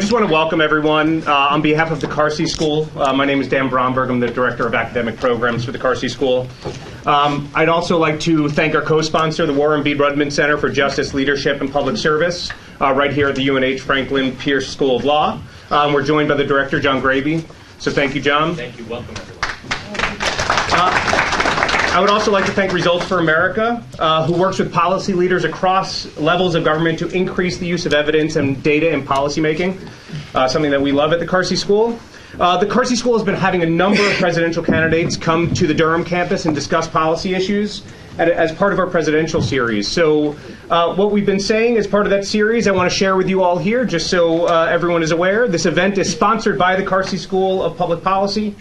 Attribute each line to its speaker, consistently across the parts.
Speaker 1: just want to welcome everyone on behalf of the Carsey School. My name is Dan Bromberg. I'm the Director of Academic Programs for the Carsey School. I'd also like to thank our co-sponsor, the Warren B. Rudman Center for Justice, Leadership, and Public Service, right here at the UNH Franklin Pierce School of Law. We're joined by the Director, John Graby. So thank you, John.
Speaker 2: Thank you. Welcome, everyone.
Speaker 1: I would also like to thank Results for America, who works with policy leaders across levels of government to increase the use of evidence and data in policymaking, something that we love at the Carsey School. The Carsey School has been having a number of presidential candidates come to the Durham campus and discuss policy issues as part of our presidential series. So what we've been saying as part of that series, I want to share with you all here, just so everyone is aware. This event is sponsored by the Carsey School of Public Policy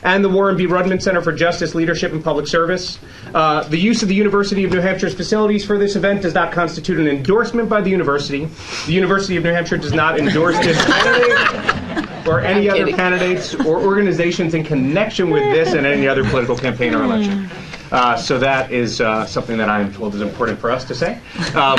Speaker 1: and the Warren B. Rudman Center for Justice, Leadership, and Public Service. The use of the University of New Hampshire's facilities for this event does not constitute an endorsement by the university. The University of New Hampshire does not endorse this candidate or any other candidates or organizations in connection with this and any other political campaign or election. So that is something that I'm told is important for us to say,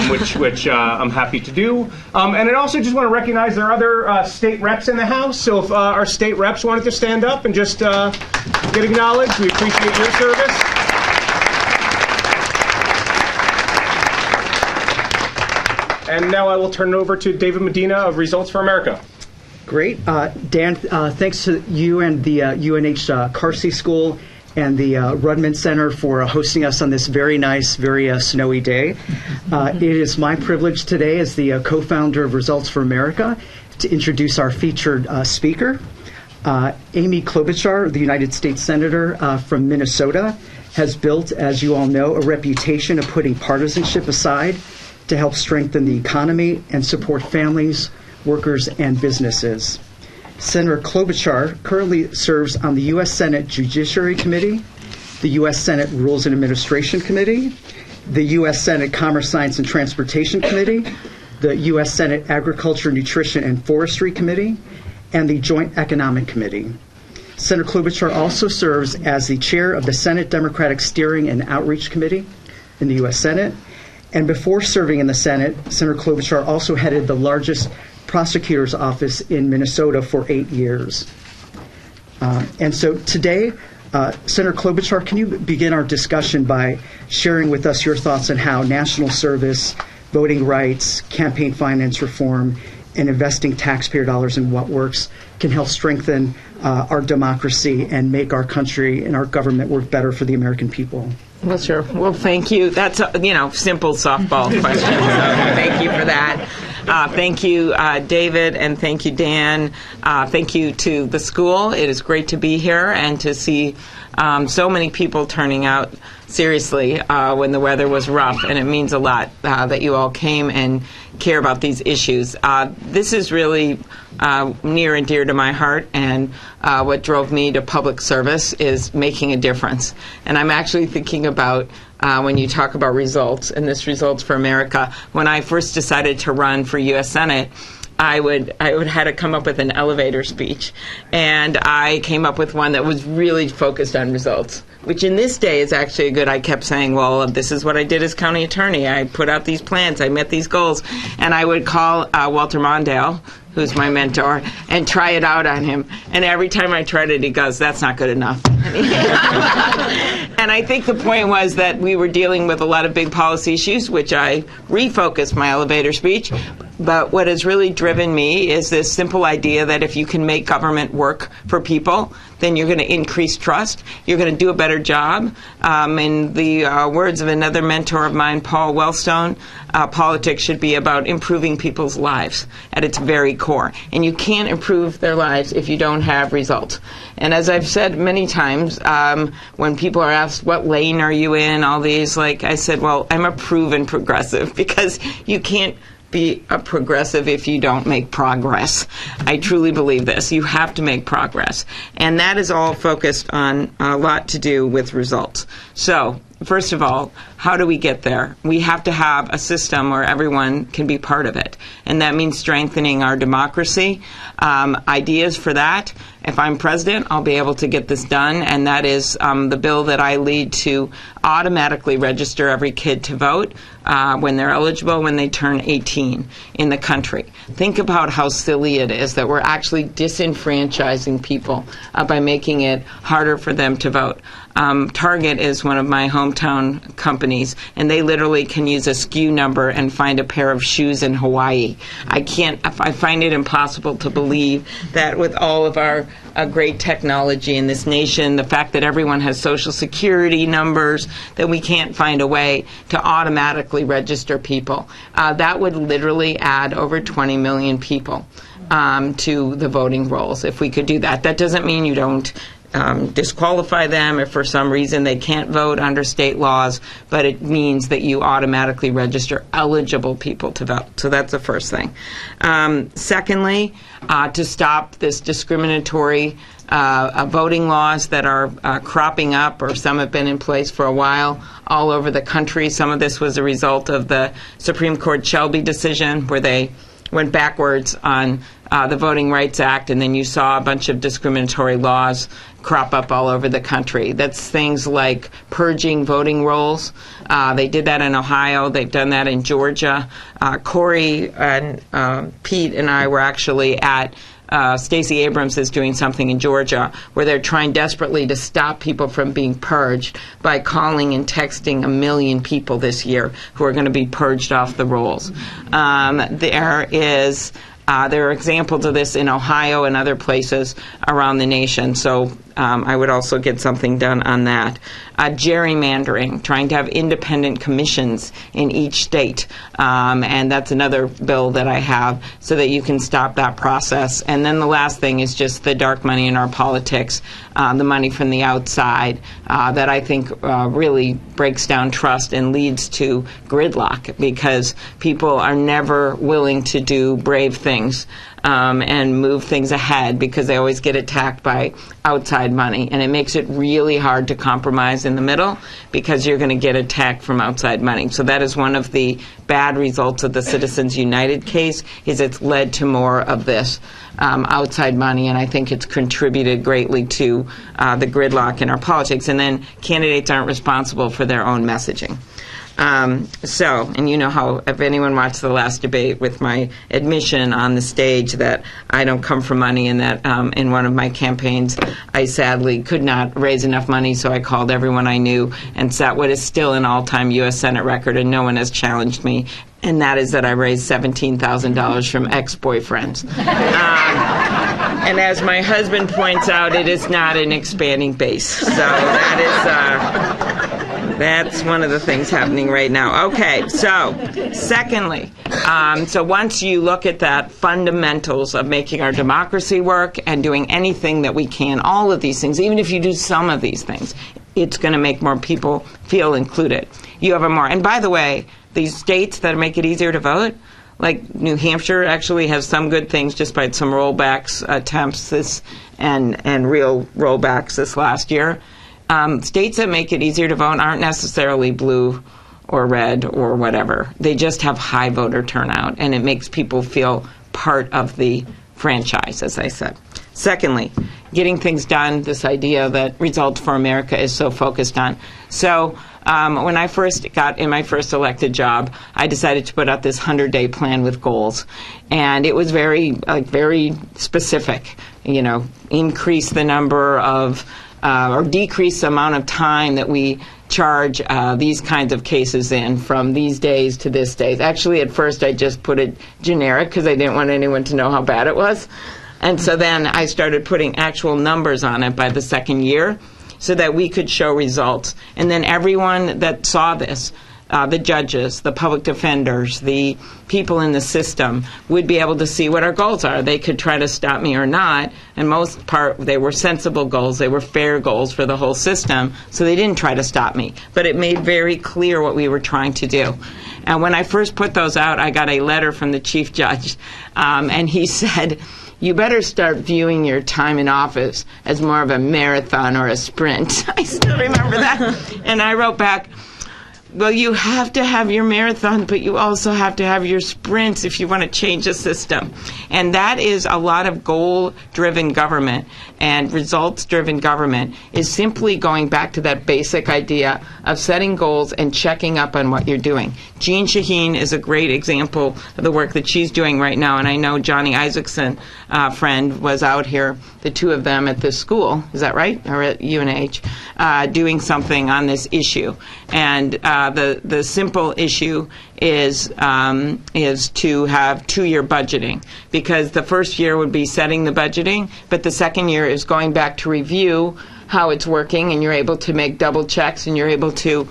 Speaker 1: which I'm happy to do. And I also just want to recognize there are other state reps in the House. So if our state reps wanted to stand up and just get acknowledged, we appreciate your service. And now I will turn it over to David Medina of Results for America.
Speaker 3: Great. Dan, thanks to you and the UNH Carsey School and the Rudman Center for hosting us on this very nice, very snowy day. It is my privilege today as the co-founder of Results for America to introduce our featured speaker. Amy Klobuchar, the United States Senator from Minnesota, has built, as you all know, a reputation of putting partisanship aside to help strengthen the economy and support families, workers, and businesses. Senator Klobuchar currently serves on the U.S. Senate Judiciary Committee, the U.S. Senate Rules and Administration Committee, the U.S. Senate Commerce, Science, and Transportation Committee, the U.S. Senate Agriculture, Nutrition, and Forestry Committee, and the Joint Economic Committee. Senator Klobuchar also serves as the chair of the Senate Democratic Steering and Outreach Committee in the U.S. Senate. And before serving in the Senate, Senator Klobuchar also headed the largest prosecutor's office in Minnesota for 8 years. And so today, Senator Klobuchar, can you begin our discussion by sharing with us your thoughts on how national service, voting rights, campaign finance reform, and investing taxpayer dollars in what works can help strengthen our democracy and make our country and our government work better for the American people?
Speaker 4: Well, sure. Well, thank you. That's a, simple softball question. So thank you for that. Thank you, David, and thank you, Dan. Thank you to the school. It is great to be here and to see so many people turning out seriously when the weather was rough, and it means a lot that you all came and care about these issues. This is really near and dear to my heart, and what drove me to public service is making a difference. And I'm actually thinking about when you talk about results, and this Results for America, when I first decided to run for U.S. Senate, I would had to come up with an elevator speech, and I came up with one that was really focused on results, which in this day is actually good. I kept saying, well, this is what I did as county attorney. I put out these plans. I met these goals. And I would call Walter Mondale, who's my mentor, and try it out on him. And every time I tried it, he goes, that's not good enough. And I think the point was that we were dealing with a lot of big policy issues, which I refocused my elevator speech. But what has really driven me is this simple idea that if you can make government work for people, then you're going to increase trust. You're going to do a better job. In the words of another mentor of mine, Paul Wellstone, politics should be about improving people's lives at its very core. And you can't improve their lives if you don't have results. And as I've said many times, when people are asked, what lane are you in, all these, I said, well, I'm a proven progressive, because you can't be a progressive if you don't make progress. I truly believe this. You have to make progress. And that is all focused on a lot to do with results. So, first of all, How do we get there? We have to have a system where everyone can be part of it. And that means strengthening our democracy. Ideas for that. If I'm president, I'll be able to get this done, and that is the bill that I lead to automatically register every kid to vote when they're eligible when they turn 18 in the country. Think about how silly it is that we're actually disenfranchising people by making it harder for them to vote. Target is one of my hometown companies, and they literally can use a SKU number and find a pair of shoes in Hawaii. I find it impossible to believe that with all of our great technology in this nation, the fact that everyone has Social Security numbers, that we can't find a way to automatically register people. That would literally add over 20 million people to the voting rolls if we could do that. That doesn't mean you don't disqualify them if for some reason they can't vote under state laws, but it means that you automatically register eligible people to vote. So that's the first thing. Secondly, to stop this discriminatory voting laws that are cropping up, or some have been in place for a while all over the country. Some of this was a result of the Supreme Court Shelby decision, where they went backwards on the Voting Rights Act, and then you saw a bunch of discriminatory laws crop up all over the country. That's things like purging voting rolls. They did that in Ohio. They've done that in Georgia. Corey and Pete and I were actually at Stacey Abrams is doing something in Georgia where they're trying desperately to stop people from being purged by calling and texting 1 million people this year who are going to be purged off the rolls. There are examples of this in Ohio and other places around the nation, so I would also get something done on that. Gerrymandering, trying to have independent commissions in each state, and that's another bill that I have so that you can stop that process. And then the last thing is just the dark money in our politics, the money from the outside that I think really breaks down trust and leads to gridlock, because people are never willing to do brave things and move things ahead because they always get attacked by outside money. And it makes it really hard to compromise in the middle because you're going to get attacked from outside money. So that is one of the bad results of the Citizens United case, is it's led to more of this outside money, and I think it's contributed greatly to the gridlock in our politics. And then candidates aren't responsible for their own messaging. And you know how, if anyone watched the last debate with my admission on the stage that I don't come from money, and that in one of my campaigns I sadly could not raise enough money, so I called everyone I knew and set what is still an all-time U.S. Senate record, and no one has challenged me, and that is that I raised $17,000 from ex-boyfriends. And as my husband points out, it is not an expanding base. So that's one of the things happening right now. Okay, so secondly, so once you look at that fundamentals of making our democracy work and doing anything that we can, all of these things, even if you do some of these things, it's going to make more people feel included. You have a more, and by the way, these states that make it easier to vote, like New Hampshire actually has some good things despite some rollbacks attempts and real rollbacks this last year. States that make it easier to vote aren't necessarily blue or red or whatever. They just have high voter turnout, and it makes people feel part of the franchise, as I said. Secondly, getting things done, this idea that Results for America is so focused on. So when I first got in my first elected job, I decided to put out this 100-day plan with goals. And it was very specific, increase the number of or decrease the amount of time that we charge these kinds of cases in from these days to this days. Actually, at first I just put it generic because I didn't want anyone to know how bad it was. And so then I started putting actual numbers on it by the second year so that we could show results. And then everyone that saw this, the judges, the public defenders, the people in the system, would be able to see what our goals are. They could try to stop me or not, and most part they were sensible goals. They were fair goals for the whole system, so they didn't try to stop me. But it made very clear what we were trying to do. And when I first put those out, I got a letter from the chief judge, and he said, "You better start viewing your time in office as more of a marathon or a sprint." I still remember that. And I wrote back, Well, you have to have your marathon, but you also have to have your sprints if you want to change a system. And that is a lot of goal-driven government and results-driven government is simply going back to that basic idea of setting goals and checking up on what you're doing. Jean Shaheen is a great example of the work that she's doing right now, and I know Johnny Isaacson, friend, was out here, the two of them at this school, is that right, or at UNH, doing something on this issue. And the simple issue is to have 2-year budgeting, because the first year would be setting the budgeting, but the second year is going back to review how it's working, and you're able to make double checks, and you're able to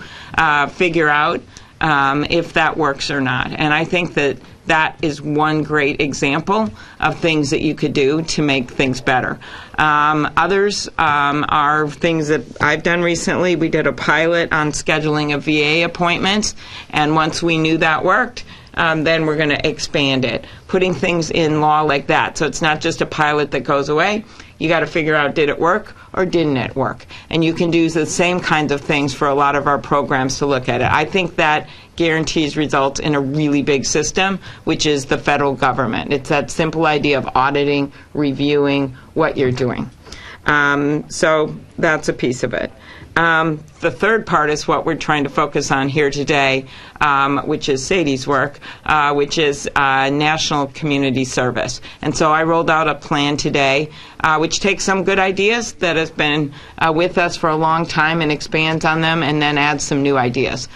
Speaker 4: figure out if that works or not. And I think that is one great example of things that you could do to make things better. Others are things that I've done recently. We did a pilot on scheduling of VA appointments, and once we knew that worked, then we're going to expand it, putting things in law like that. So it's not just a pilot that goes away. You got to figure out, did it work or didn't it work? And you can do the same kinds of things for a lot of our programs to look at it. I think that guarantees results in a really big system, which is the federal government. It's that simple idea of auditing, reviewing what you're doing. So that's a piece of it. The third part is what we're trying to focus on here today, which is Sadie's work, which is national community service. And so I rolled out a plan today which takes some good ideas that have been with us for a long time and expands on them and then adds some new ideas.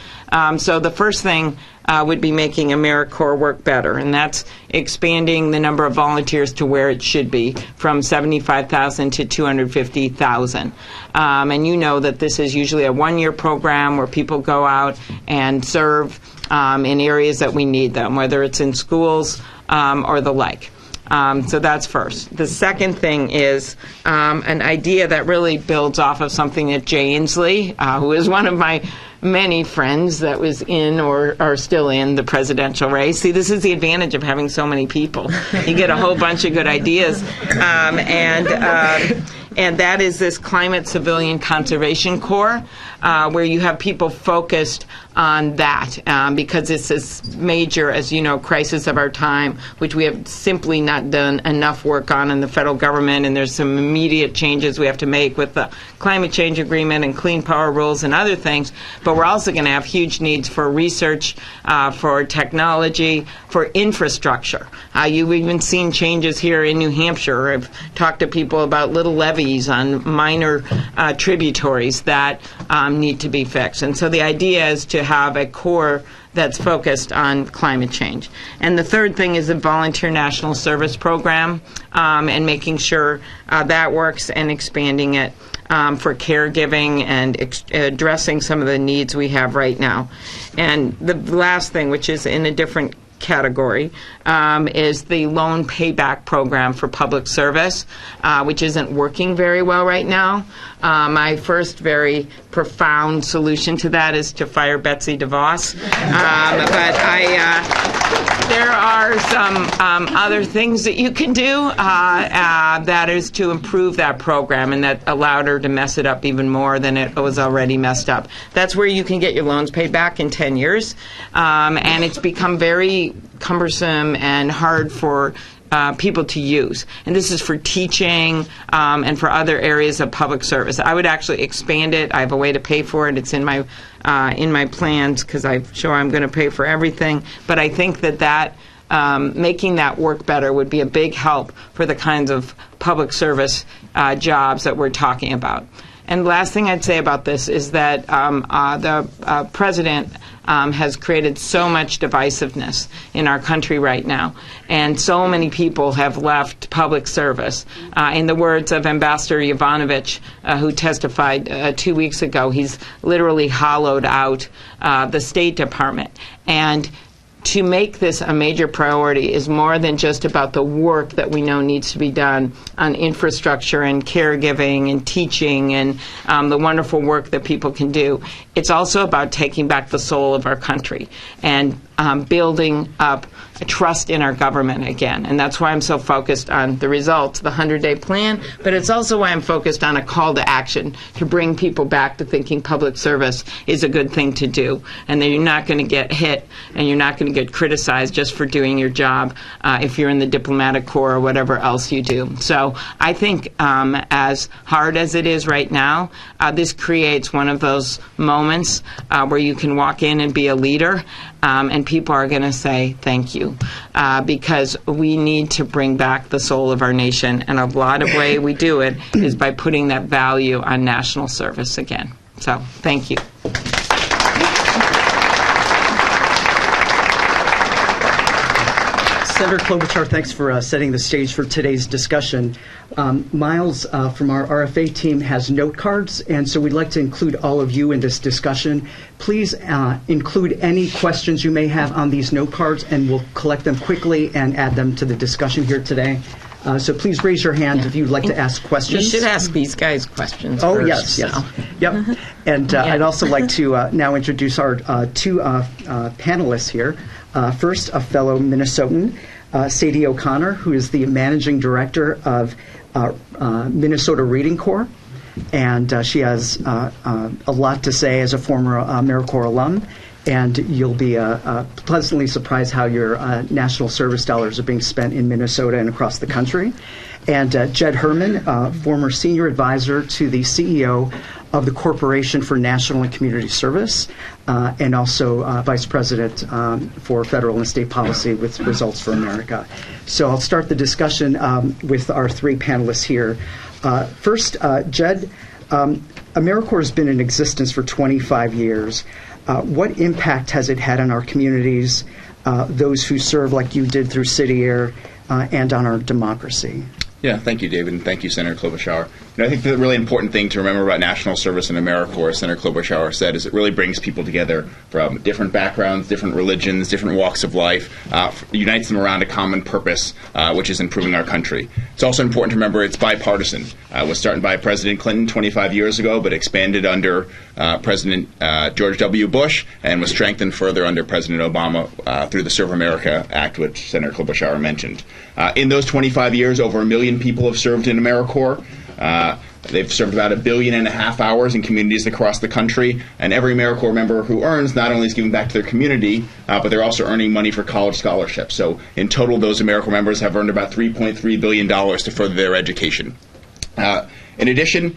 Speaker 4: So the first thing would be making AmeriCorps work better, and that's expanding the number of volunteers to where it should be, from 75,000 to 250,000. And you know that this is usually a one-year program where people go out and serve in areas that we need them, whether it's in schools or the like. So that's first. The second thing is an idea that really builds off of something that Jay Inslee, who is one of my many friends that was in or are still in the presidential race. See, this is the advantage of having so many people. You get a whole bunch of good ideas. And that is this Climate Civilian Conservation Corps, where you have people focused on that, because it's this major, as you know, crisis of our time, which we have simply not done enough work on in the federal government, and there's some immediate changes we have to make with the climate change agreement and clean power rules and other things. But we're also going to have huge needs for research, for technology, for infrastructure. You've even seen changes here in New Hampshire. I've talked to people about little levees on minor tributaries that need to be fixed. And so the idea is to have a core that's focused on climate change. And the third thing is a volunteer national service program, and making sure that works and expanding it for caregiving and addressing some of the needs we have right now. And the last thing, which is in a different category, is the loan payback program for public service, which isn't working very well right now. My first very profound solution to that is to fire Betsy DeVos. But there are some other things that you can do that is to improve that program, and that allowed her to mess it up even more than it was already messed up. That's where you can get your loans paid back in 10 years. And it's become very cumbersome and hard for people to use. And this is for teaching and for other areas of public service. I would actually expand it. I have a way to pay for it. It's in my plans, because I'm sure I'm going to pay for everything. But I think that making that work better would be a big help for the kinds of public service jobs that we're talking about. And the last thing I'd say about this is that the president has created so much divisiveness in our country right now, and so many people have left public service. In the words of Ambassador Yovanovitch, who testified 2 weeks ago, he's literally hollowed out the State Department. And to make this a major priority is more than just about the work that we know needs to be done on infrastructure and caregiving and teaching and the wonderful work that people can do. It's also about taking back the soul of our country and building up trust in our government again. And that's why I'm so focused on the results, the 100-day plan, but it's also why I'm focused on a call to action to bring people back to thinking public service is a good thing to do, and that you're not going to get hit and you're not going to get criticized just for doing your job if you're in the diplomatic corps or whatever else you do. So I think as hard as it is right now, this creates one of those moments where you can walk in and be a leader, and people are going to say thank you, because we need to bring back the soul of our nation, and a lot of way we do it is by putting that value on national service again. So thank you.
Speaker 3: Senator Klobuchar, thanks for setting the stage for today's discussion. Miles from our RFA team has note cards, and so we'd like to include all of you in this discussion. Please include any questions you may have on these note cards, and we'll collect them quickly and add them to the discussion here today. So please raise your hand if you'd like to ask questions.
Speaker 4: You should ask these guys questions
Speaker 3: first.
Speaker 4: Yes.
Speaker 3: So. Yep. And I'd also like to now introduce our two panelists here. First, a fellow Minnesotan, Sadie O'Connor, who is the managing director of Minnesota Reading Corps, and she has a lot to say as a former AmeriCorps alum, and you'll be pleasantly surprised how your national service dollars are being spent in Minnesota and across the country. And Jed Herman, former senior advisor to the CEO of the Corporation for National and Community Service, and also Vice President for Federal and State Policy with Results for America. So I'll start the discussion with our three panelists here. First, Jed, AmeriCorps has been in existence for 25 years. What impact has it had on our communities, those who serve like you did through City Air, and on our democracy?
Speaker 2: Yeah, thank you, David, and thank you, Senator Klobuchar. I think the really important thing to remember about national service in AmeriCorps, as Senator Klobuchar said, is it really brings people together from different backgrounds, different religions, different walks of life, unites them around a common purpose, which is improving our country. It's also important to remember it's bipartisan. It was started by President Clinton 25 years ago, but expanded under President George W. Bush, and was strengthened further under President Obama through the Serve America Act, which Senator Klobuchar mentioned. In those 25 years, over 1 million people have served in AmeriCorps. They've served about 1.5 billion hours in communities across the country, and every AmeriCorps member who earns not only is giving back to their community, but they're also earning money for college scholarships. So in total, those AmeriCorps members have earned about $3.3 billion to further their education. In addition,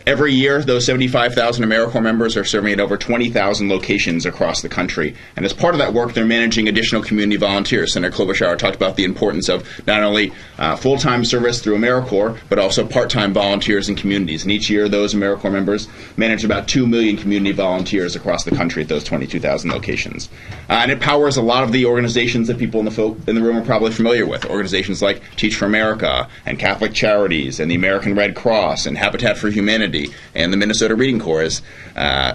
Speaker 2: every year, those 75,000 AmeriCorps members are serving at over 20,000 locations across the country. And as part of that work, they're managing additional community volunteers. Senator Klobuchar talked about the importance of not only full-time service through AmeriCorps, but also part-time volunteers in communities. And each year, those AmeriCorps members manage about 2 million community volunteers across the country at those 22,000 locations. And it powers a lot of the organizations that people in the room are probably familiar with. Organizations like Teach for America, and Catholic Charities, and the American Red Cross, and Habitat for Humanity, and the Minnesota Reading Corps, as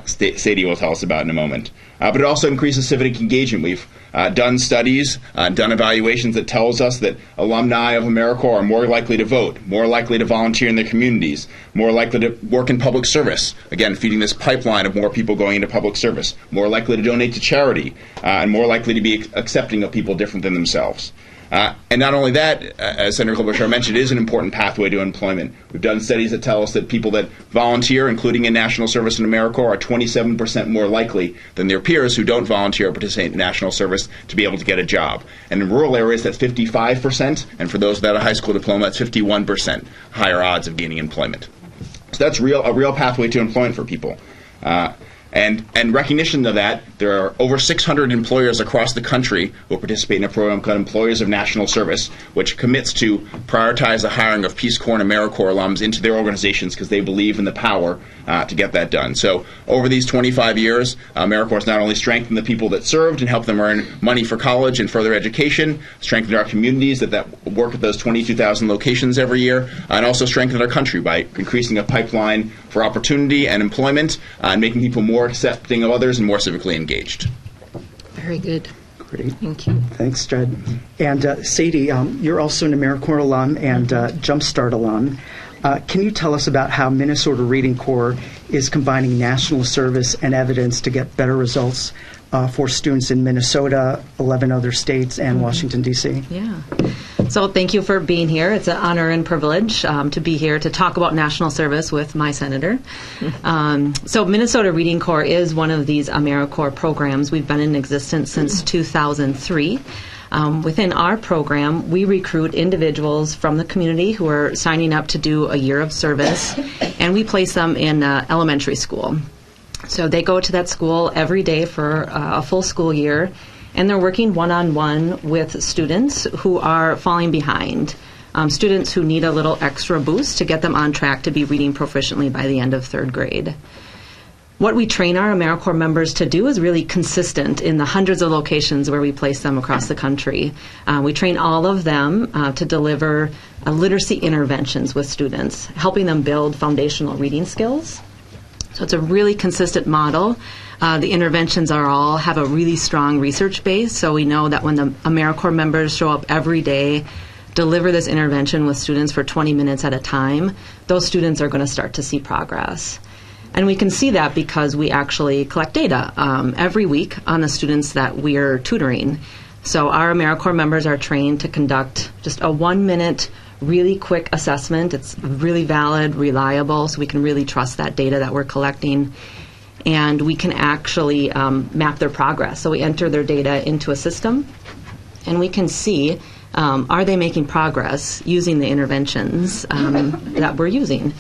Speaker 2: Sadie will tell us about in a moment. But it also increases civic engagement. We've done studies, done evaluations that tells us that alumni of AmeriCorps are more likely to vote, more likely to volunteer in their communities, more likely to work in public service, again, feeding this pipeline of more people going into public service, more likely to donate to charity, and more likely to be accepting of people different than themselves. And not only that, as Senator Klobuchar mentioned, it is an important pathway to employment. We've done studies that tell us that people that volunteer, including in national service in AmeriCorps, are 27% more likely than their peers who don't volunteer or participate in national service to be able to get a job. And in rural areas, that's 55%, and for those without a high school diploma, that's 51% higher odds of gaining employment. So that's a real pathway to employment for people. And recognition of that, there are over 600 employers across the country who participate in a program called Employers of National Service, which commits to prioritize the hiring of Peace Corps and AmeriCorps alums into their organizations because they believe in the power to get that done. So over these 25 years, AmeriCorps has not only strengthened the people that served and helped them earn money for college and further education, strengthened our communities that work at those 22,000 locations every year, and also strengthened our country by increasing a pipeline for opportunity and employment and making people more accepting of others and more civically engaged.
Speaker 4: Very good.
Speaker 3: Great.
Speaker 4: Thank you.
Speaker 3: Thanks, Jed. And Sadie, you're also an AmeriCorps alum and Jumpstart alum. Can you tell us about how Minnesota Reading Corps is combining national service and evidence to get better results for students in Minnesota, 11 other states, and Washington, D.C.
Speaker 5: Yeah. So thank you for being here. It's an honor and privilege to be here to talk about national service with my senator. So Minnesota Reading Corps is one of these AmeriCorps programs. We've been in existence since 2003. Within our program, we recruit individuals from the community who are signing up to do a year of service, and we place them in elementary school. So they go to that school every day for a full school year, and they're working one-on-one with students who are falling behind, students who need a little extra boost to get them on track to be reading proficiently by the end of third grade. What we train our AmeriCorps members to do is really consistent in the hundreds of locations where we place them across the country. We train all of them to deliver literacy interventions with students, helping them build foundational reading skills. So it's a really consistent model. The interventions have a really strong research base, so we know that when the AmeriCorps members show up every day, deliver this intervention with students for 20 minutes at a time, those students are going to start to see progress. And we can see that because we actually collect data every week on the students that we're tutoring. So our AmeriCorps members are trained to conduct just a 1-minute, really quick assessment. It's really valid, reliable, so we can really trust that data that we're collecting. And we can actually map their progress. So we enter their data into a system, and we can see, are they making progress using the interventions that we're using?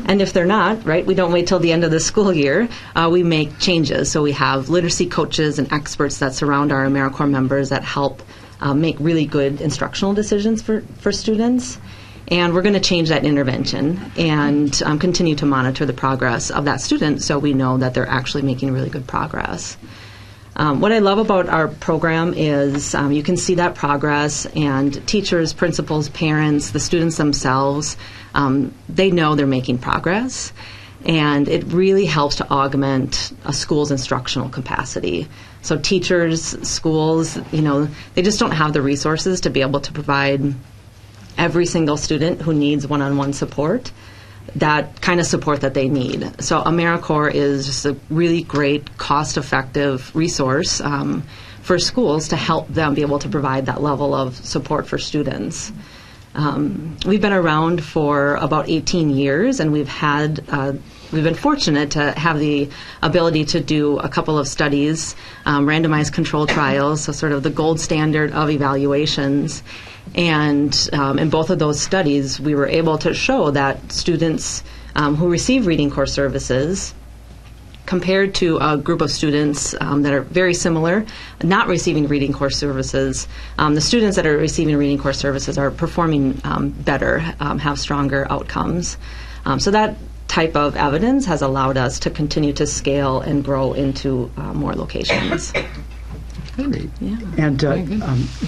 Speaker 5: And if they're not, right, we don't wait till the end of the school year. We make changes. So we have literacy coaches and experts that surround our AmeriCorps members that help make really good instructional decisions for students. And we're going to change that intervention and continue to monitor the progress of that student so we know that they're actually making really good progress. What I love about our program is you can see that progress, and teachers, principals, parents, the students themselves, they know they're making progress, and it really helps to augment a school's instructional capacity. So teachers, schools, they just don't have the resources to be able to provide every single student who needs one-on-one support that kind of support that they need. So AmeriCorps is just a really great, cost-effective resource for schools to help them be able to provide that level of support for students. We've been around for about 18 years, and we've been fortunate to have the ability to do a couple of studies, randomized control trials, so sort of the gold standard of evaluations. And in both of those studies, we were able to show that students who receive Reading Corps services, compared to a group of students that are very similar, not receiving Reading Corps services, the students that are receiving Reading Corps services are performing better, have stronger outcomes. So that type of evidence has allowed us to continue to scale and grow into more locations.
Speaker 3: Great. Yeah. And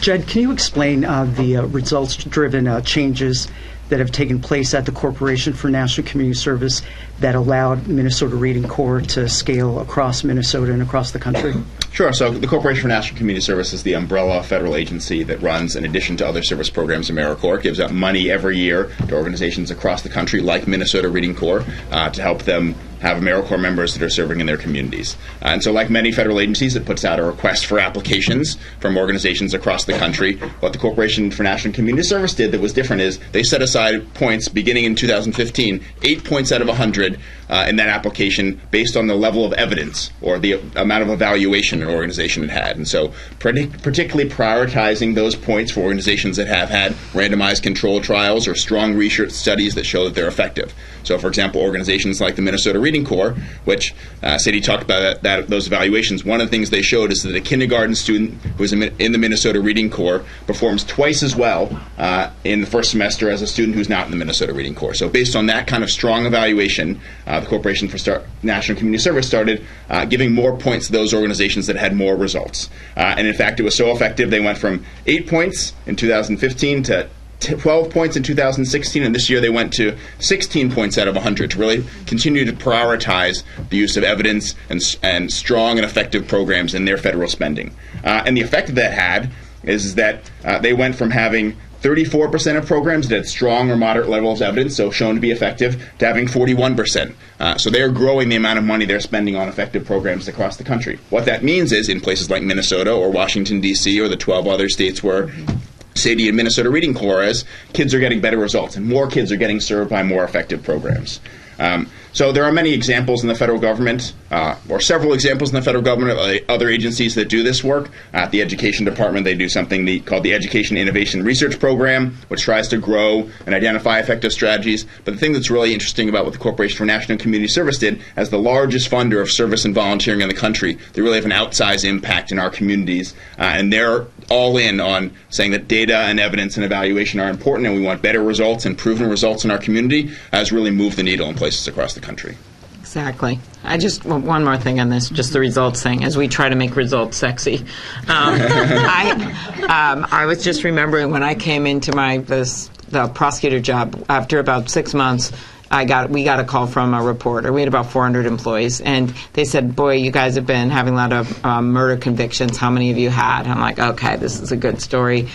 Speaker 3: Jed, can you explain the results-driven changes that have taken place at the Corporation for National Community Service that allowed Minnesota Reading Corps to scale across Minnesota and across the country?
Speaker 2: Sure. So the Corporation for National Community Service is the umbrella federal agency that runs, in addition to other service programs, AmeriCorps. It gives out money every year to organizations across the country, like Minnesota Reading Corps, to help them have AmeriCorps members that are serving in their communities. And so like many federal agencies, it puts out a request for applications from organizations across the country. What the Corporation for National Community Service did that was different is they set aside points beginning in 2015, 8 points out of 100 in that application based on the level of evidence or the amount of evaluation an organization had. And so particularly prioritizing those points for organizations that have had randomized control trials or strong research studies that show that they're effective. So, for example, organizations like the Minnesota Reading Corps, which Sadie talked about those evaluations, one of the things they showed is that a kindergarten student who is in the Minnesota Reading Corps performs twice as well in the first semester as a student who's not in the Minnesota Reading Corps. So based on that kind of strong evaluation, the Corporation for National Community Service started giving more points to those organizations that had more results. And in fact, it was so effective, they went from 8 points in 2015 to 12 points in 2016, and this year they went to 16 points out of 100 to really continue to prioritize the use of evidence and strong and effective programs in their federal spending. And the effect that had is that they went from having 34% of programs that had strong or moderate levels of evidence, so shown to be effective, to having 41%. So they are growing the amount of money they're spending on effective programs across the country. What that means is in places like Minnesota or Washington, D.C., or the 12 other states where Sadie and Minnesota Reading Corps is, kids are getting better results, and more kids are getting served by more effective programs. So there are many examples in the federal government, or several examples in the federal government, other agencies that do this work. At the Education Department, they do something called the Education Innovation Research Program, which tries to grow and identify effective strategies. But the thing that's really interesting about what the Corporation for National Community Service did, as the largest funder of service and volunteering in the country, they really have an outsized impact in our communities, and they're all in on saying that data and evidence and evaluation are important, and we want better results and proven results in our community, has really moved the needle in places across the country.
Speaker 4: Exactly. One more thing on this, just the results thing, as we try to make results sexy. I was just remembering when I came into the prosecutor job, after about 6 months, we got a call from a reporter. We had about 400 employees, and they said, boy, you guys have been having a lot of murder convictions. How many of you had? I'm like, okay, this is a good story.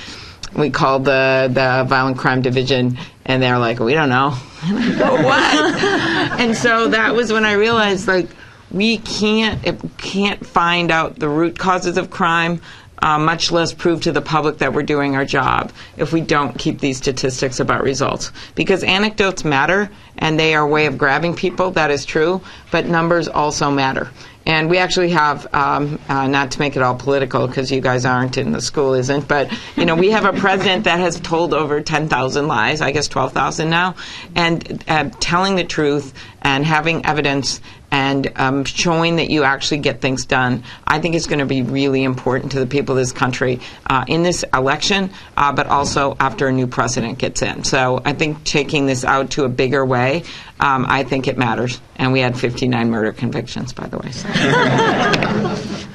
Speaker 4: We called the Violent Crime Division, and they're like, we don't know. And I go, what? And so that was when I realized, like, we can't find out the root causes of crime, much less prove to the public that we're doing our job if we don't keep these statistics about results. Because anecdotes matter, and they are a way of grabbing people, that is true, but numbers also matter. And we actually have, not to make it all political, because you guys aren't and the school isn't, but we have a president that has told over 10,000 lies, I guess 12,000 now, and telling the truth and having evidence and showing that you actually get things done, I think is going to be really important to the people of this country in this election, but also after a new president gets in. So I think taking this out to a bigger way, I think it matters. And we had 59 murder convictions, by the way. So.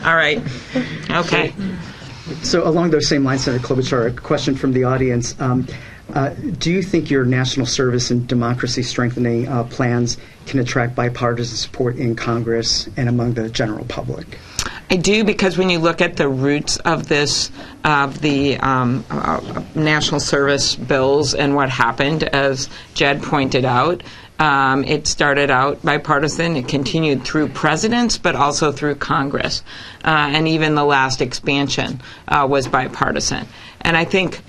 Speaker 4: All right. Okay.
Speaker 3: So along those same lines, Senator Klobuchar, a question from the audience. Do you think your national service and democracy strengthening plans can attract bipartisan support in Congress and among the general public?
Speaker 4: I do, because when you look at the roots of this, of the national service bills and what happened, as Jed pointed out, it started out bipartisan. It continued through presidents, but also through Congress. And even the last expansion was bipartisan. And I think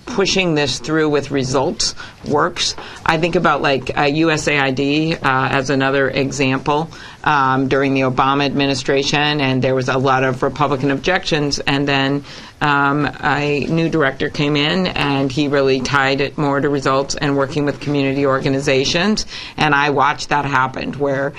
Speaker 4: pushing this through with results works. I think about like USAID as another example during the Obama administration, and there was a lot of Republican objections, and then a new director came in, and he really tied it more to results and working with community organizations, and I watched that happen, where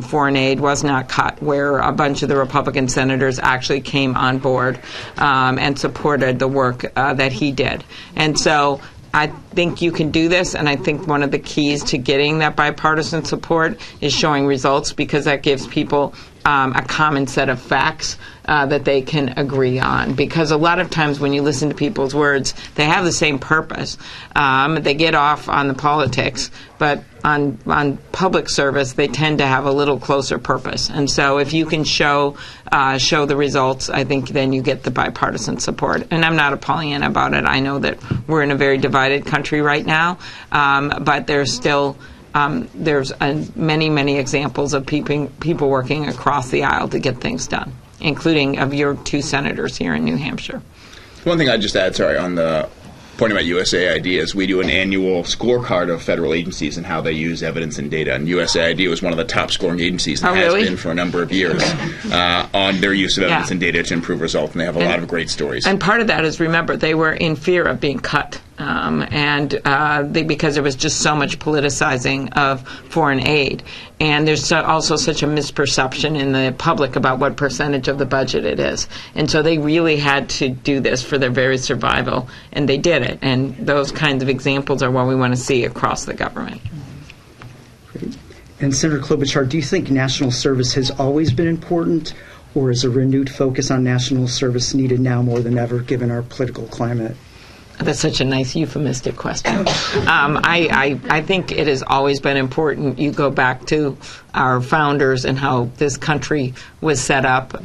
Speaker 4: foreign aid was not cut, where a bunch of the Republican senators actually came on board and supported the work that he did. And so I think you can do this, and I think one of the keys to getting that bipartisan support is showing results, because that gives people a common set of facts that they can agree on. Because a lot of times when you listen to people's words, they have the same purpose. They get off on the politics, but on public service, they tend to have a little closer purpose. And so if you can show the results, I think then you get the bipartisan support. And I'm not a Pollyanna about it. I know that we're in a very divided country right now, but there's still many, many examples of people working across the aisle to get things done, including of your two senators here in New Hampshire.
Speaker 2: One thing I'd just add, on the point about USAID, is we do an annual scorecard of federal agencies and how they use evidence and data. And USAID was one of the top scoring agencies, and has been for a number of years, on their use of evidence and data to improve results. And they have a lot of great stories.
Speaker 4: And part of that is, remember, they were in fear of being cut. Because there was just so much politicizing of foreign aid. And there's also such a misperception in the public about what percentage of the budget it is. And so they really had to do this for their very survival, and they did it. And those kinds of examples are what we want to see across the government.
Speaker 3: Great. And Senator Klobuchar, do you think national service has always been important, or is a renewed focus on national service needed now more than ever, given our political climate?
Speaker 4: That's such a nice euphemistic question. I think it has always been important. You go back to our founders and how this country was set up.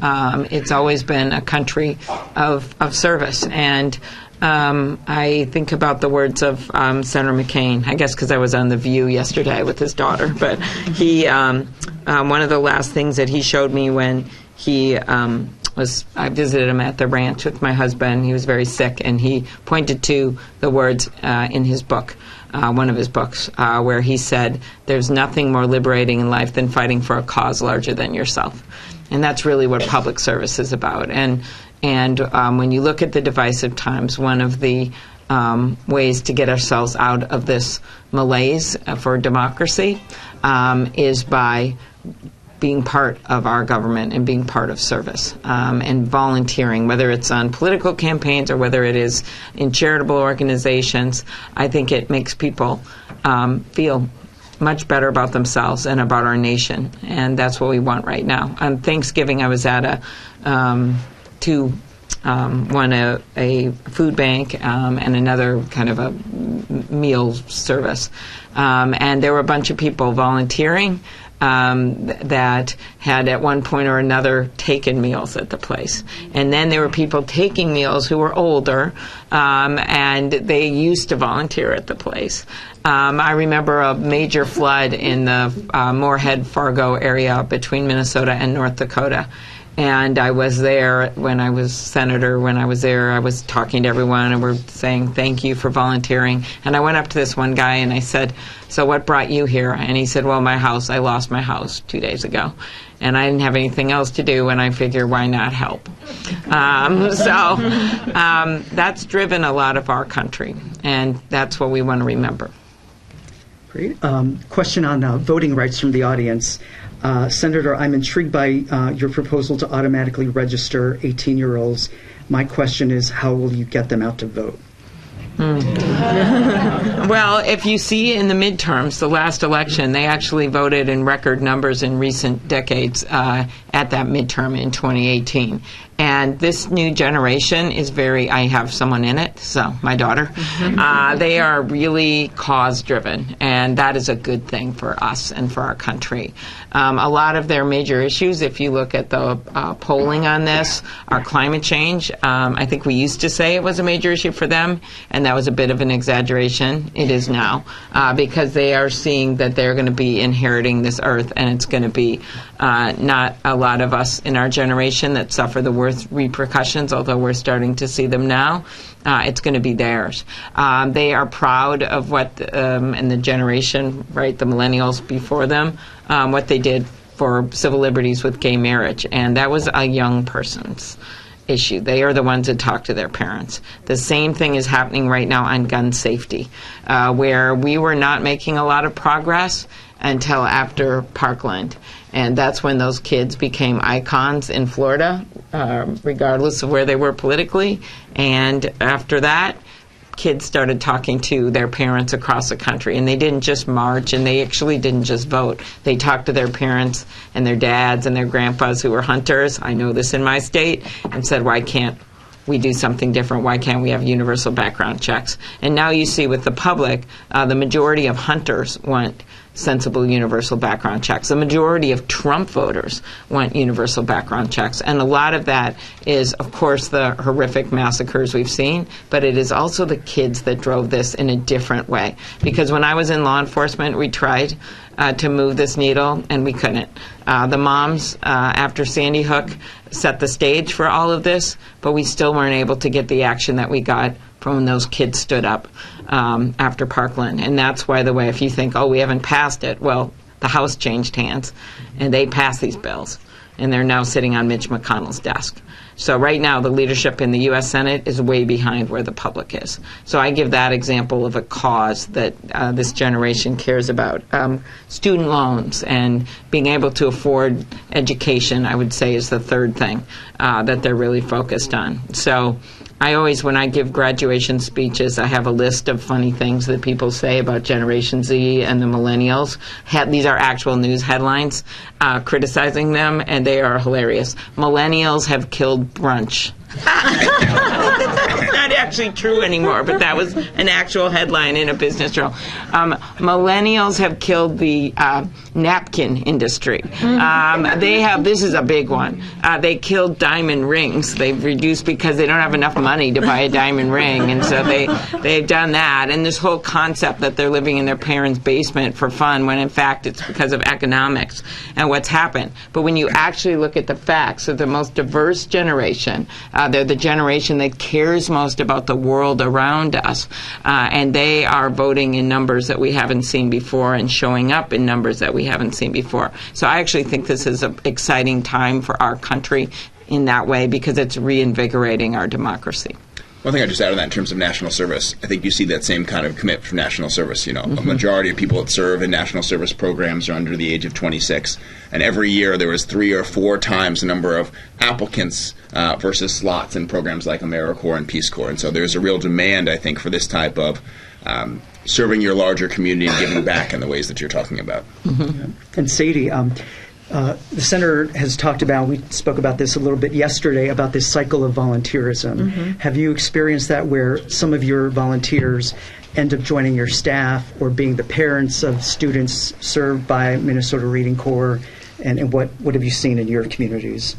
Speaker 4: It's always been a country of service. And I think about the words of Senator McCain, I guess because I was on The View yesterday with his daughter. But he, one of the last things that he showed me when he I visited him at the ranch with my husband. He was very sick, and he pointed to the words in his book, one of his books, where he said, "There's nothing more liberating in life than fighting for a cause larger than yourself." And that's really what public service is about. And when you look at the divisive times, one of the ways to get ourselves out of this malaise for democracy is by being part of our government and being part of service and volunteering, whether it's on political campaigns or whether it is in charitable organizations. I think it makes people feel much better about themselves and about our nation, and that's what we want right now. On Thanksgiving, I was at one a food bank and another kind of a meal service, and there were a bunch of people volunteering that had at one point or another taken meals at the place. And then there were people taking meals who were older, and they used to volunteer at the place. I remember a major flood in the Moorhead-Fargo area between Minnesota and North Dakota. And I was there when I was senator. When I was there, I was talking to everyone, and we're saying thank you for volunteering. And I went up to this one guy, and I said, "So what brought you here?" And he said, "Well, my house. I lost my house 2 days ago, and I didn't have anything else to do, and I figure why not help?" That's driven a lot of our country, and that's what we want to remember.
Speaker 3: Great. Question on voting rights from the audience. Senator, I'm intrigued by your proposal to automatically register 18-year-olds. My question is, how will you get them out to vote?
Speaker 4: Well, if you see in the midterms, the last election, they actually voted in record numbers in recent decades at that midterm in 2018. And this new generation is I have someone in it, so my daughter. They are really cause-driven, and that is a good thing for us and for our country. A lot of their major issues, if you look at the polling on this, are climate change. I think we used to say it was a major issue for them, and that was a bit of an exaggeration. It is now, because they are seeing that they're going to be inheriting this earth, and it's going to be not a lot of us in our generation that suffer the worst repercussions, although we're starting to see them now. It's going to be theirs. They are proud of what, and the generation, right, the millennials before them, what they did for civil liberties with gay marriage, and that was a young person's issue. They are the ones that talk to their parents. The same thing is happening right now on gun safety, where we were not making a lot of progress until after Parkland. And that's when those kids became icons in Florida, regardless of where they were politically. And after that, kids started talking to their parents across the country. And they didn't just march, and they actually didn't just vote. They talked to their parents and their dads and their grandpas who were hunters. I know this in my state, and said, why can't we do something different? Why can't we have universal background checks? And now you see with the public, the majority of hunters want sensible universal background checks. The majority of Trump voters want universal background checks. And a lot of that is, of course, the horrific massacres we've seen, but it is also the kids that drove this in a different way. Because when I was in law enforcement, we tried to move this needle, and we couldn't. The moms, after Sandy Hook, set the stage for all of this, but we still weren't able to get the action that we got from when those kids stood up after Parkland. And that's why the way, if you think, oh, we haven't passed it, well, the House changed hands, and they passed these bills, and they're now sitting on Mitch McConnell's desk. So right now, the leadership in the U.S. Senate is way behind where the public is. So I give that example of a cause that this generation cares about. Student loans and being able to afford education, I would say, is the third thing that they're really focused on. So I always, when I give graduation speeches, I have a list of funny things that people say about Generation Z and the millennials. These are actual news headlines criticizing them, and they are hilarious. Millennials have killed brunch. Not actually true anymore, but that was an actual headline in a business journal. Millennials have killed the napkin industry. This is a big one. They killed diamond rings. They've reduced because they don't have enough money to buy a diamond ring, and so they've done that. And this whole concept that they're living in their parents' basement for fun, when in fact it's because of economics and what's happened. But when you actually look at the facts, they're the most diverse generation. They're the generation that cares most about the world around us, and they are voting in numbers that we haven't seen before and showing up in numbers that we haven't seen before. So I actually think this is an exciting time for our country in that way, because it's reinvigorating our democracy.
Speaker 2: One thing I just add on that in terms of national service, I think you see that same kind of commitment from national service. A majority of people that serve in national service programs are under the age of 26, and every year there was 3 or 4 times the number of applicants versus slots in programs like AmeriCorps and Peace Corps. And so there's a real demand, I think, for this type of serving your larger community and giving back in the ways that you're talking about.
Speaker 3: And Sadie, the Senator has talked about, we spoke about this a little bit yesterday, about this cycle of volunteerism. Have you experienced that, where some of your volunteers end up joining your staff or being the parents of students served by Minnesota Reading Corps? And what have you seen in your communities?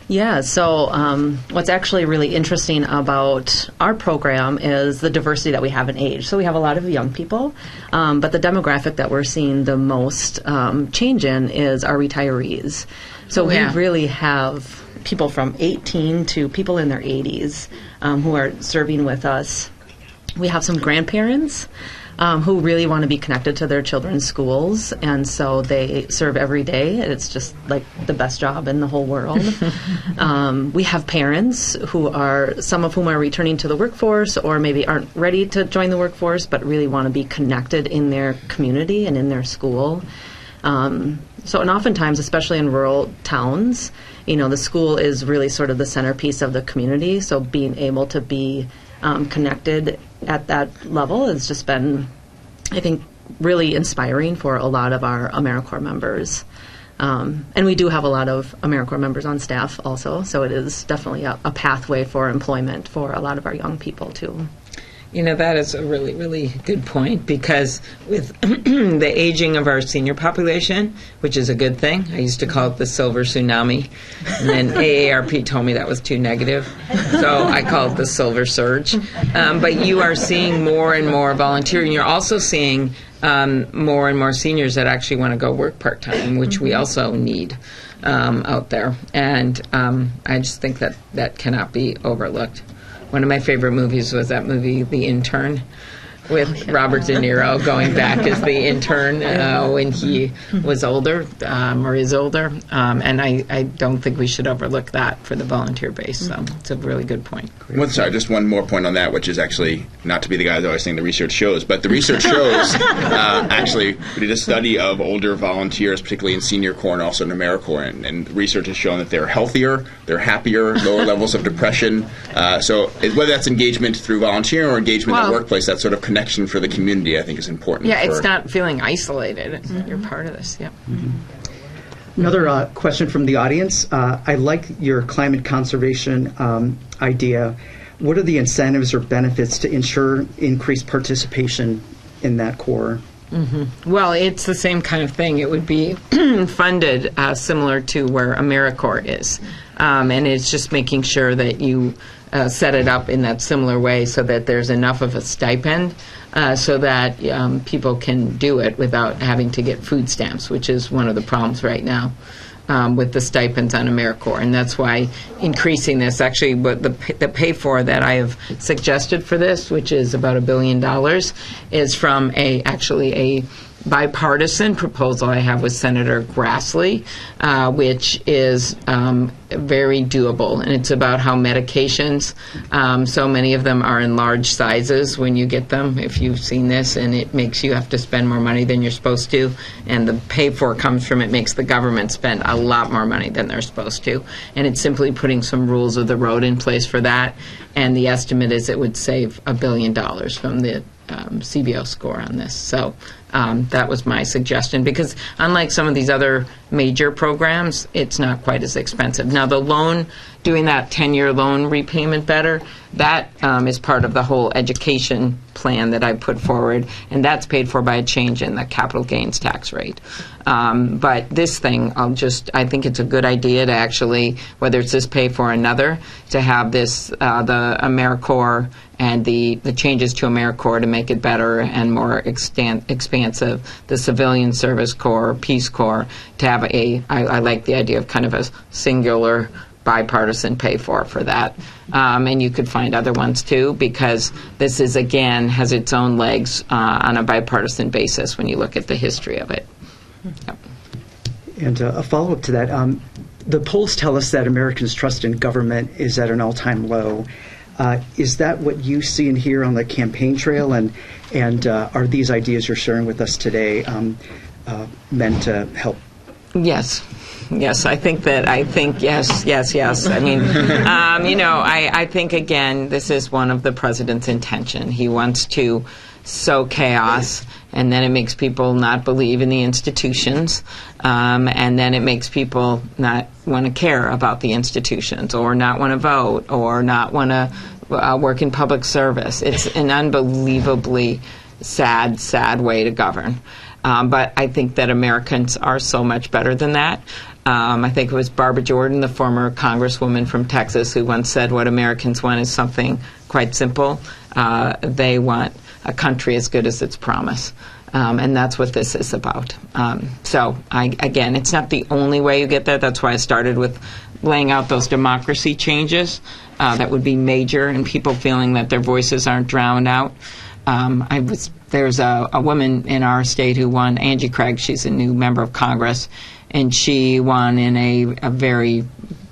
Speaker 5: Yeah, so what's actually really interesting about our program is the diversity that we have in age. So we have a lot of young people, but the demographic that we're seeing the most change in is our retirees. So we really have people from 18 to people in their 80s who are serving with us. We have some grandparents who really want to be connected to their children's schools, and so they serve every day. It's just like the best job in the whole world. We have parents some of whom are returning to the workforce, or maybe aren't ready to join the workforce, but really want to be connected in their community and in their school. And oftentimes, especially in rural towns, the school is really sort of the centerpiece of the community. So being able to be connected at that level has just been, I think, really inspiring for a lot of our AmeriCorps members. And we do have a lot of AmeriCorps members on staff also, so it is definitely a pathway for employment for a lot of our young people too.
Speaker 4: That is a really, really good point, because with the aging of our senior population, which is a good thing, I used to call it the silver tsunami, and then AARP told me that was too negative, so I call it the silver surge. But you are seeing more and more volunteering. You're also seeing more and more seniors that actually want to go work part-time, which we also need out there. And I just think that cannot be overlooked. One of my favorite movies was that movie, The Intern, with Robert De Niro going back as the intern when he was older, or is older. And I don't think we should overlook that for the volunteer base. So it's a really good point.
Speaker 2: Just one more point on that, which is actually, not to be the guy that always saying the research shows, but the research shows, actually, we did a study of older volunteers, particularly in Senior Corps and also in AmeriCorps, and research has shown that they're healthier, they're happier, lower levels of depression. So whether that's engagement through volunteering or engagement in the workplace, that sort of connection for the community, I think, is important.
Speaker 4: Yeah, it's not feeling isolated. You're part of this,
Speaker 3: Another question from the audience. I like your climate conservation idea. What are the incentives or benefits to ensure increased participation in that Corps?
Speaker 4: Well, it's the same kind of thing. It would be funded similar to where AmeriCorps is. And it's just making sure that you set it up in that similar way so that there's enough of a stipend so that people can do it without having to get food stamps, which is one of the problems right now with the stipends on AmeriCorps. And that's why increasing this, actually, what the pay for that I have suggested for this, which is about $1 billion, is from a bipartisan proposal I have with Senator Grassley, which is very doable, and it's about how medications, so many of them are in large sizes when you get them, if you've seen this, and it makes you have to spend more money than you're supposed to, and the pay for comes from it makes the government spend a lot more money than they're supposed to, and it's simply putting some rules of the road in place for that, and the estimate is it would save $1 billion from the CBO score on this. So that was my suggestion, because unlike some of these other major programs, it's not quite as expensive. Now, the loan, doing that 10-year loan repayment better, that is part of the whole education plan that I put forward, and that's paid for by a change in the capital gains tax rate. But this thing, I think it's a good idea to actually, whether it's this pay for another, to have this, the AmeriCorps and the changes to AmeriCorps to make it better and more expansive, the Civilian Service Corps, Peace Corps, to have I like the idea of kind of a singular bipartisan pay for that. And you could find other ones too, because this is, again, has its own legs on a bipartisan basis when you look at the history of it. Yep.
Speaker 3: And a follow-up to that, the polls tell us that Americans' trust in government is at an all-time low. Is that what you see and hear on the campaign trail, and are these ideas you're sharing with us today meant to help?
Speaker 4: Yes. Yes, I think yes. I mean, I think, again, this is one of the president's intention. He wants to sow chaos, and then it makes people not believe in the institutions, and then it makes people not want to care about the institutions, or not want to vote, or not want to work in public service. It's an unbelievably sad way to govern. But I think that Americans are so much better than that. I think it was Barbara Jordan, the former congresswoman from Texas, who once said what Americans want is something quite simple. They want a country as good as its promise. And that's what this is about. So, again, it's not the only way you get there. That's why I started with laying out those democracy changes that would be major, and people feeling that their voices aren't drowned out. There's a woman in our state who won, Angie Craig. She's a new member of Congress, and she won in a very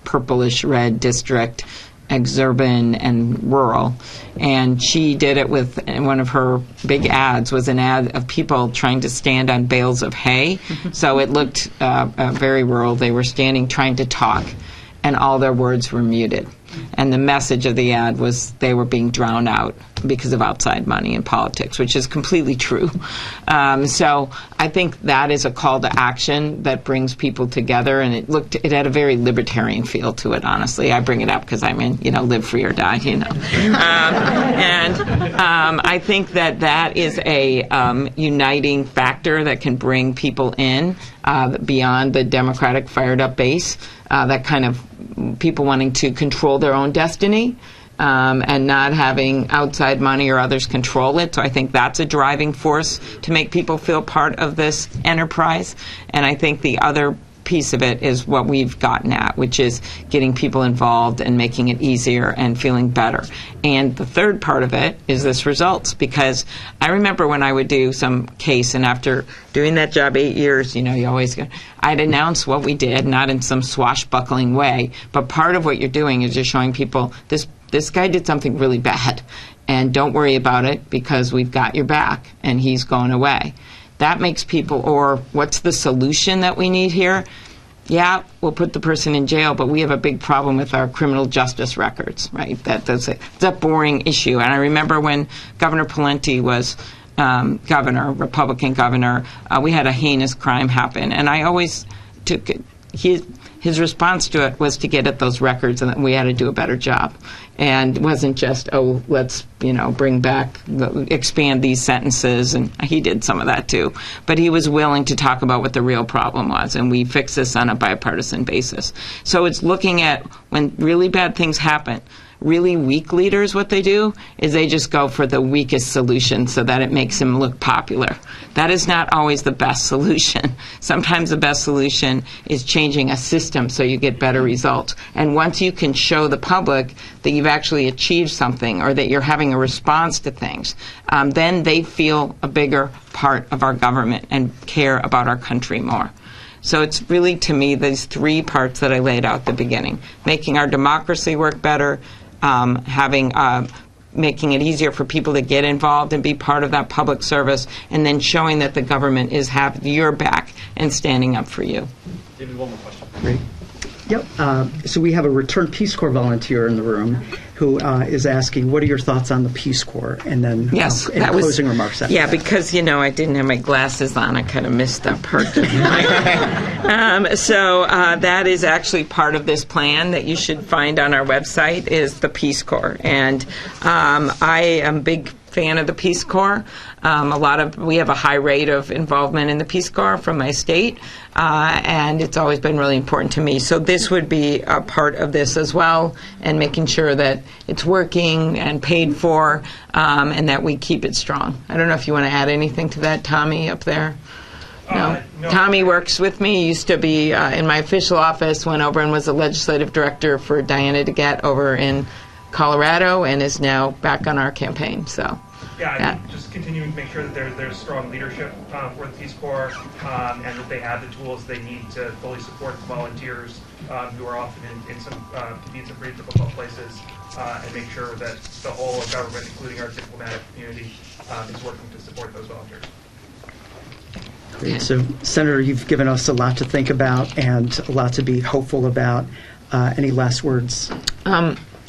Speaker 4: purplish-red district, exurban and rural. And she did it with, one of her big ads was an ad of people trying to stand on bales of hay. So it looked very rural. They were standing trying to talk, and all their words were muted. And the message of the ad was they were being drowned out because of outside money in politics, which is completely true. So I think that is a call to action that brings people together, and it had a very libertarian feel to it, honestly. I bring it up because I'm in, live free or die, And I think that is a uniting factor that can bring people in beyond the Democratic fired up base, that kind of people wanting to control their own destiny, and not having outside money or others control it. So I think that's a driving force to make people feel part of this enterprise. And I think the other piece of it is what we've gotten at, which is getting people involved and making it easier and feeling better. And the third part of it is this results, because I remember when I would do some case, and after doing that job 8 years, you always go, I'd announce what we did, not in some swashbuckling way, but part of what you're doing is you're showing people this guy did something really bad, and don't worry about it because we've got your back and he's going away. That makes people, or what's the solution that we need here? Yeah, we'll put the person in jail, but we have a big problem with our criminal justice records, right? That's a boring issue. And I remember when Governor Pawlenty was governor, Republican governor, we had a heinous crime happen. And I always took it, his response to it was to get at those records, and that we had to do a better job. And it wasn't just, let's, bring back, expand these sentences, and he did some of that too. But he was willing to talk about what the real problem was, and we fix this on a bipartisan basis. So it's looking at when really bad things happen. Really weak leaders, what they do is they just go for the weakest solution so that it makes them look popular. That is not always the best solution. Sometimes the best solution is changing a system so you get better results. And once you can show the public that you've actually achieved something, or that you're having a response to things, then they feel a bigger part of our government and care about our country more. So it's really, to me, these three parts that I laid out at the beginning: making our democracy work better, making it easier for people to get involved and be part of that public service, and then showing that the government is having your back and standing up for you.
Speaker 1: David, one more question.
Speaker 3: Great. Yep. So we have a returned Peace Corps volunteer in the room who is asking, what are your thoughts on the Peace Corps? And then
Speaker 4: Yes,
Speaker 3: any
Speaker 4: that was
Speaker 3: closing remarks after that.
Speaker 4: because I didn't have my glasses on. I kind of missed that part. So that is actually part of this plan that you should find on our website is the Peace Corps, and I am a big fan of the Peace Corps. We have a high rate of involvement in the Peace Corps from my state, and it's always been really important to me. So this would be a part of this as well, and making sure that it's working and paid for, and that we keep it strong. I don't know if you want to add anything to that, Tommy, up there. No. Tommy works with me. He used to be in my official office, went over and was a legislative director for Diana DeGette over in Colorado, and is now back on our campaign. So,
Speaker 6: I think just continuing to make sure that there's strong leadership for the Peace Corps, and that they have the tools they need to fully support the volunteers who are often in some can be in some pretty difficult places, and make sure that the whole of government, including our diplomatic community, is working to support those volunteers.
Speaker 3: Great. So, Senator, you've given us a lot to think about and a lot to be hopeful about. Any last words?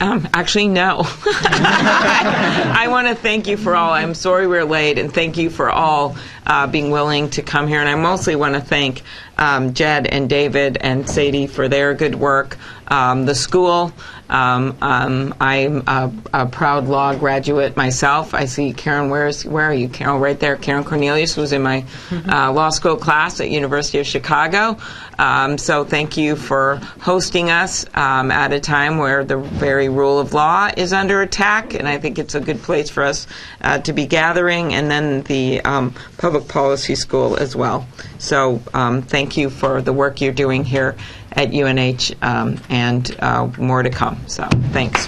Speaker 4: Actually, no. I want to thank you for all. I'm sorry we're late, and thank you for all being willing to come here. And I mostly want to thank Jed and David and Sadie for their good work. The school. I'm a proud law graduate myself. I see Karen. Where are you, Karen? Right there. Karen Cornelius was in my law school class at University of Chicago. So thank you for hosting us at a time where the very rule of law is under attack, and I think it's a good place for us to be gathering, and then the public policy school as well. So thank you for the work you're doing here at UNH, and more to come. So thanks.